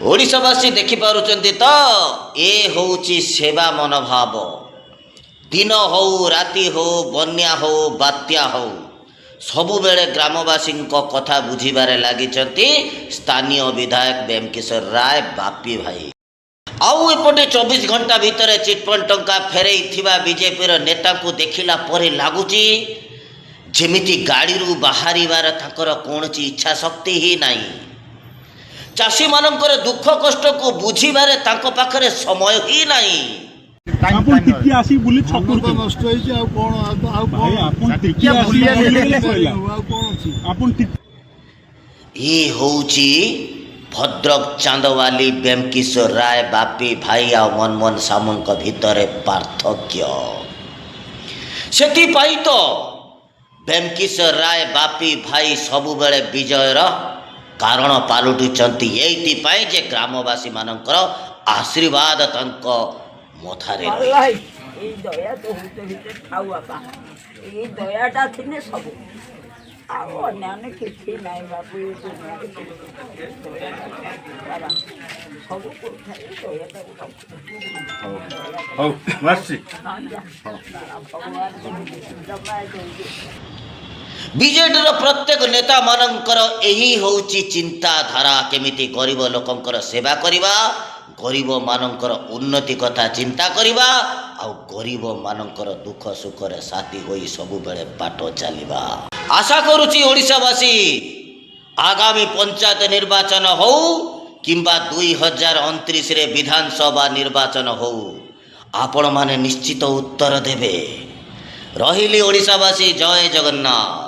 ओडिशावासी देखिपारुचंती तो ए होउची सेवा मनोभाव। दिन हो राति हो बन्या हो बात्या हो सबु बेले ग्रामवासी कथा बुझीबारे लागिचंती स्थानीय विधायक बेमकिशोर राय बापी भाई। आउ एपटे 24 घंटा भितर चिटफंड टंका फेरई थिबा बीजेपी नेता को देखिला परे लागुची जेमिति गाड़ी बाहर ताकर कौनसी इच्छा शक्ति ही नहीं। चाषी मानकर दुख कष्ट को बुझीबारे तांको पाखरे समय ही नहीं। आपण टिकी आसी बुली छकुर तो नष्ट होई जे आ कोन आ कोन आपण टिकी आसी कहला कोन छी आपण टिकी ई होउची भद्रक चांदवाली बेमकिशोर राय बापी भाई आ मनमोहन सामंत भितर पार्थक्य सेति पाई तो बेमकिशोर राय बापी भाई सबु बेले विजयर कारण पालुटिचंती एइति पाई जे ग्रामवासी मानकर आशीर्वाद तंक मथारे ए दया तो होते होते खाऊ बापा ए दयाटा थिने सब आउ अन्याने किछि नाही बापू ए दुनिया सब को दयाटा हो वासी बीजेडी प्रत्येक नेता मानकर यही होउची चिंताधारा केमिति गरीब लोकंकर सेवा करिबा गरीब मानकर उन्नति कथा चिंता करिबा आ गरीब मानकर दुख सुख रे साथी होई सबु बेले बाट चलिबा। आशा करूची ओडिशावासी आगामी पंचायत निर्वाचन हो किंबा 2029 रे विधानसभा निर्वाचन हो आपण माने निश्चित उत्तर देबे। रहिली ओडिशावासी जय जगन्नाथ।